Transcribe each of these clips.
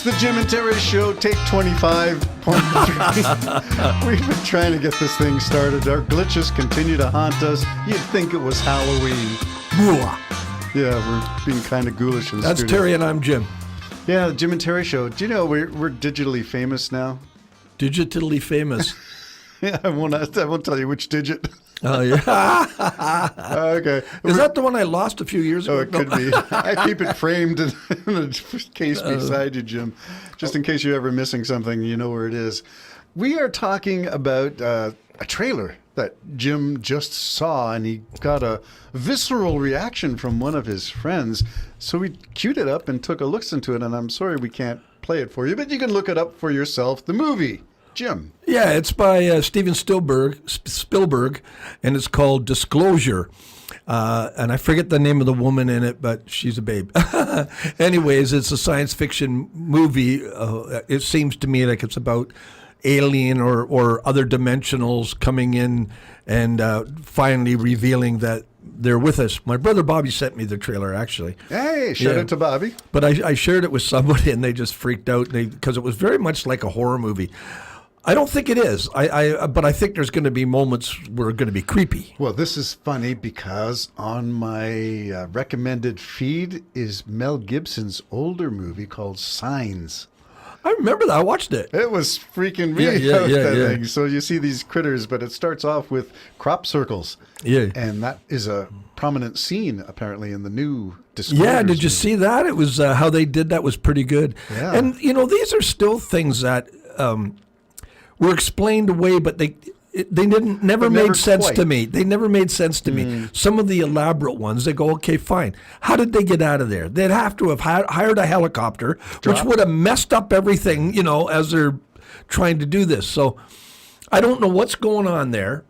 It's the Jim and Terry Show, take 25.3. We've been trying to get this thing started. Our glitches continue to haunt us. You'd think it was Halloween. Yeah, we're being kind of ghoulish in the That's studio. Terry and I'm Jim. Yeah, the Jim and Terry Show. Do you know we're digitally famous now? Digitally famous. Yeah, I won't tell you which digit. Oh, yeah. Okay. Is that the one I lost a few years ago? Oh, it could be. I keep it framed in a case beside you, Jim, just in case you're ever missing something, you know where it is. We are talking about a trailer that Jim just saw, and he got a visceral reaction from one of his friends. So we queued it up and took a look into it, and I'm sorry we can't play it for you, but you can look it up for yourself. The movie, Jim. Yeah, it's by Steven Spielberg, and it's called Disclosure. And I forget the name of the woman in it, but she's a babe. Anyways, it's a science fiction movie. It seems to me like it's about alien or other dimensionals coming in and finally revealing that they're with us. My brother Bobby sent me the trailer, actually. Hey, shout out to Bobby. But I shared it with somebody, and they just freaked out because it was very much like a horror movie. I don't think it is. But I think there's going to be moments where it's going to be creepy. Well, this is funny because on my recommended feed is Mel Gibson's older movie called Signs. I remember that. I watched it. It was freaking me out, that thing. So you see these critters, but it starts off with crop circles. Yeah. And that is a prominent scene, apparently, in the new Disclosure. Yeah, did you see that? It was how they did that was pretty good. Yeah. And, these are still things that were explained away, but they never made sense quite. to me. They never made sense to me. Some of the elaborate ones, they go, okay, fine. How did they get out of there? They'd have to have hired a helicopter, which would have messed up everything, as they're trying to do this. So I don't know what's going on there,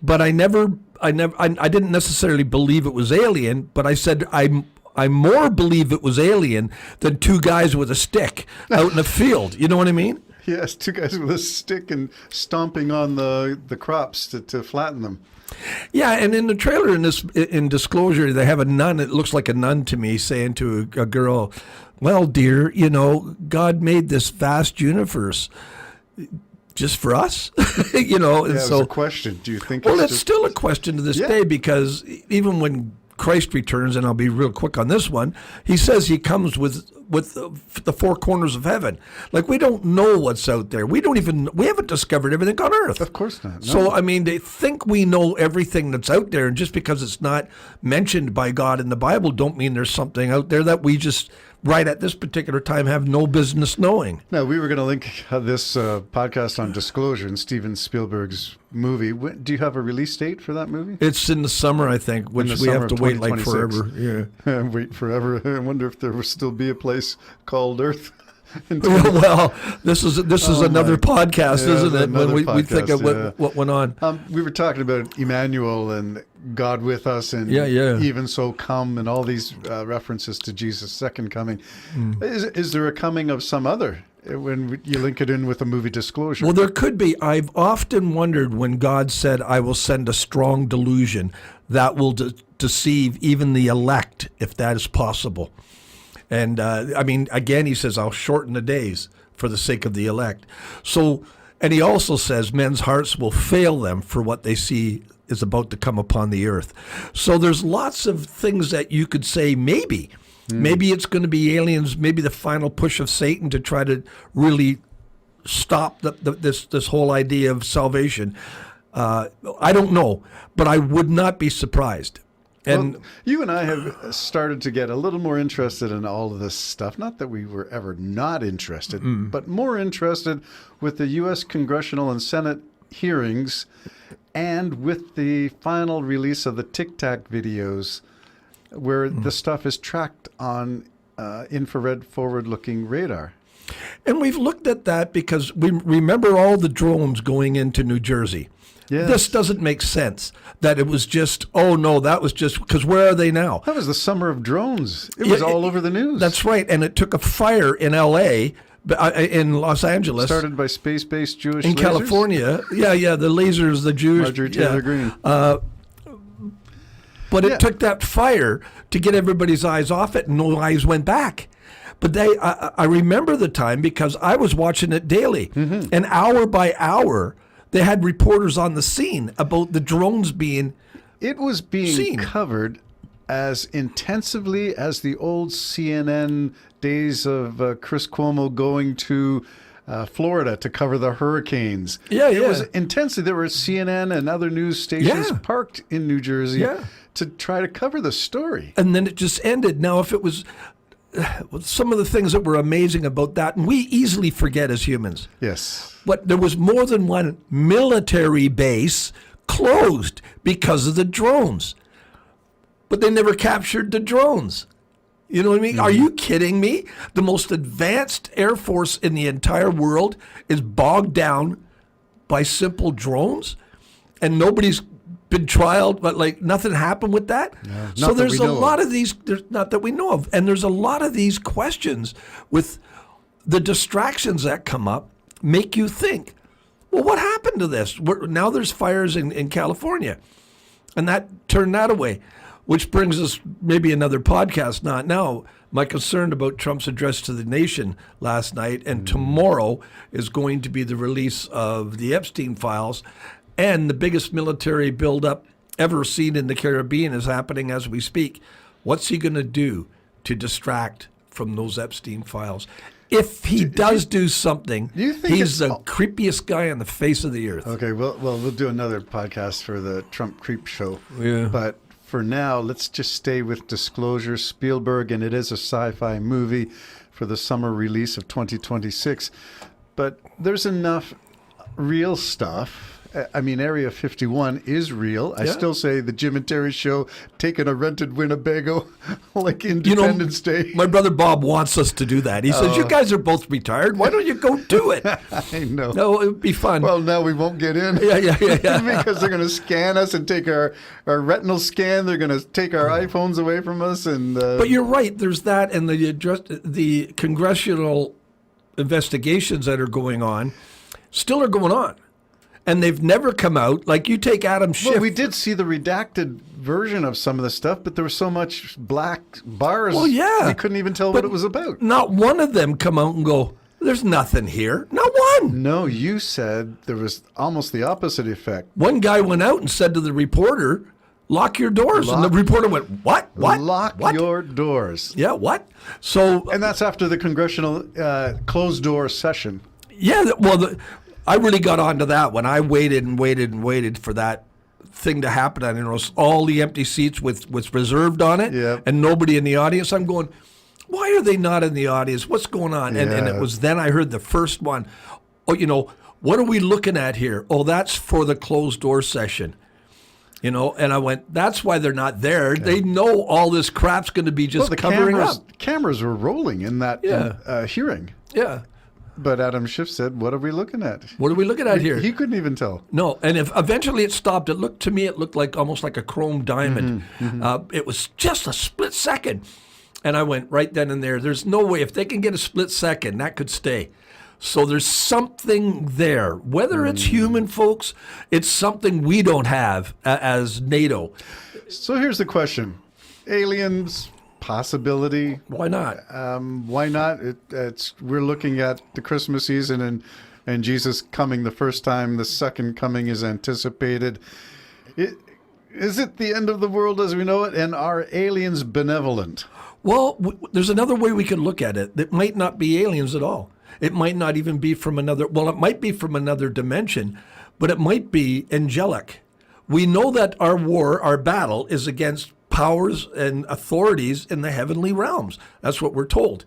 but I didn't necessarily believe it was alien, but I said I more believe it was alien than two guys with a stick out in a field. You know what I mean? Yes, two guys with a stick and stomping on the crops to flatten them. Yeah, and in the trailer in Disclosure, they have a nun. It looks like a nun to me saying to a girl, "Well, dear, God made this vast universe just for us." Yeah, and it so was a question. Do you think? Well, it's it's still a question to this day, because even when Christ returns, and I'll be real quick on this one, he says he comes with the four corners of heaven. Like, we don't know what's out there. We haven't discovered everything on earth. Of course not. No. So, they think we know everything that's out there, and just because it's not mentioned by God in the Bible don't mean there's something out there that we just right at this particular time have no business knowing. Now, we were going to link this podcast on Disclosure and Steven Spielberg's movie. Do you have a release date for that movie? It's in the summer, I think, which we have to wait like forever. Yeah. Wait forever. I wonder if there will still be a place called Earth. Well, this is another podcast, isn't it? When we think of what went on. We were talking about Emmanuel and God with us, and even so come, and all these references to Jesus' second coming. Is there a coming of some other when you link it in with the movie Disclosure? Well, there could be. I've often wondered when God said, "I will send a strong delusion that will deceive even the elect, if that is possible." And again, he says, "I'll shorten the days for the sake of the elect." So, and he also says, men's hearts will fail them for what they see is about to come upon the earth. So there's lots of things that you could say maybe. Maybe it's going to be aliens, maybe the final push of Satan to try to really stop this whole idea of salvation. I don't know, but I would not be surprised. And well, you and I have started to get a little more interested in all of this stuff. Not that we were ever not interested, but more interested with the U.S. congressional and Senate hearings and with the final release of the Tic Tac videos where the stuff is tracked on infrared forward-looking radar. And we've looked at that because we remember all the drones going into New Jersey. Yes. This doesn't make sense that it was just, that was just, because where are they now? That was the summer of drones. It was all over the news. That's right. And it took a fire in L.A., in Los Angeles. Started by space-based Jewish in lasers? California. Yeah, the lasers, the Jewish. Marjorie Taylor Greene. But it took that fire to get everybody's eyes off it, and no eyes went back. But I remember the time because I was watching it daily. And hour by hour, they had reporters on the scene about the drones being It was being seen. covered as intensively as the old CNN days of Chris Cuomo going to Florida to cover the hurricanes. Yeah, it yeah. was intensely. There were CNN and other news stations Yeah. parked in New Jersey Yeah. to try to cover the story. And then it just ended. Now, if it was some of the things that were amazing about that, and we easily forget as humans, Yes. but there was more than one military base closed because of the drones. But they never captured the drones. You know what I mean? Are you kidding me? The most advanced Air Force in the entire world is bogged down by simple drones, and nobody's been trialed, but like nothing happened with that. not So that there's we a know lot of. of these, not that we know of, and there's a lot of these questions with the distractions that come up make you think, well, what happened to this? Now there's fires in California, and that turned that away, which brings us maybe another podcast, not now. My concern about Trump's address to the nation last night, and tomorrow is going to be the release of the Epstein files, and the biggest military buildup ever seen in the Caribbean is happening as we speak. What's he going to do to distract from those Epstein files? If he does do something, you think he's it's the creepiest guy on the face of the earth. Okay, well, we'll do another podcast for the Trump Creep Show. Yeah. But for now, let's just stay with Disclosure, Spielberg, and it is a sci-fi movie for the summer release of 2026. But there's enough real stuff. I mean, Area 51 is real. I Yeah. still say the Jim and Terry Show taking a rented Winnebago like Independence Day. My brother Bob wants us to do that. He says, you guys are both retired. Why don't you go do it? I know. No, it would be fun. Well, now we won't get in. Yeah. Because they're going to scan us and take our retinal scan. They're going to take our iPhones away from us. And But you're right. There's that, and the congressional investigations that are going on still are going on. And they've never come out. Like you take Adam Schiff. well, we did see the redacted version of some of the stuff, but there was so much black bars. Well, yeah. we couldn't even tell what it was about. Not one of them come out and go, there's nothing here. Not one. No, you said there was almost the opposite effect. One guy went out and said to the reporter, lock your doors. And the reporter went, what? What? Lock what? your doors. Yeah, what? So, And that's after the congressional closed door session. yeah, I really got onto that when I waited and waited and waited for that thing to happen. And it was all the empty seats with reserved on it Yep. and nobody in the audience. I'm going, why are they not in the audience? What's going on? And it Yeah. was then I heard the first one. Oh, what are we looking at here? Oh, that's for the closed door session. And I went, that's why they're not there. Yeah. They know all this crap's going to be just covering up. Cameras were rolling in that hearing. Yeah. But Adam Schiff said, what are we looking at? What are we looking at here? He couldn't even tell. No, and if eventually it stopped, it looked like almost like a chrome diamond. It was just a split second. And I went right then and there, there's no way, if they can get a split second, that could stay. So there's something there. Whether it's human, folks, it's something we don't have as NATO. So here's the question. Aliens, possibility. Why not? Why not? We're looking at the Christmas season and Jesus coming the first time. The second coming is anticipated. Is it the end of the world as we know it? And are aliens benevolent? Well, there's another way we can look at it. It might not be aliens at all. It might not even be from it might be from another dimension, but it might be angelic. We know that our battle is against powers and authorities in the heavenly realms. That's what we're told.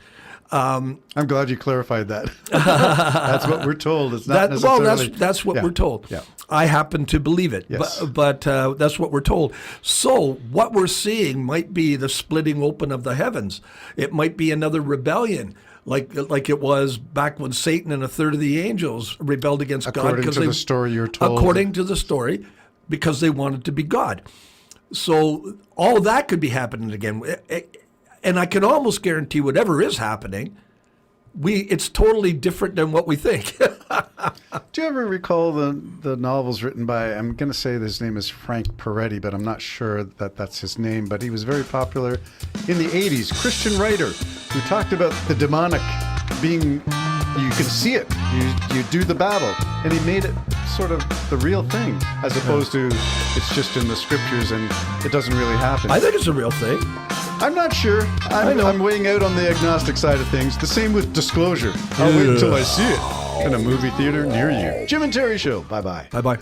I'm glad you clarified that. That's what we're told. It's not necessarily... that's what we're told. Yeah. I happen to believe it, yes. but that's what we're told. So what we're seeing might be the splitting open of the heavens. It might be another rebellion, like it was back when Satan and a third of the angels rebelled against God. According to the story you're told. According to the story, because they wanted to be God. So all that could be happening again. And I can almost guarantee whatever is happening, it's totally different than what we think. Do you ever recall the novels written by, I'm going to say his name is Frank Peretti, but I'm not sure that that's his name, but he was very popular in the 80s, Christian writer We talked about the demonic being, you can see it. You do the battle. And he made it sort of the real thing, as opposed to it's just in the scriptures and it doesn't really happen. I think it's a real thing. I'm not sure. I'm weighing out on the agnostic side of things. The same with Disclosure. I'll wait until I see it in a movie theater near you. Jim and Terry Show. Bye-bye. Bye-bye.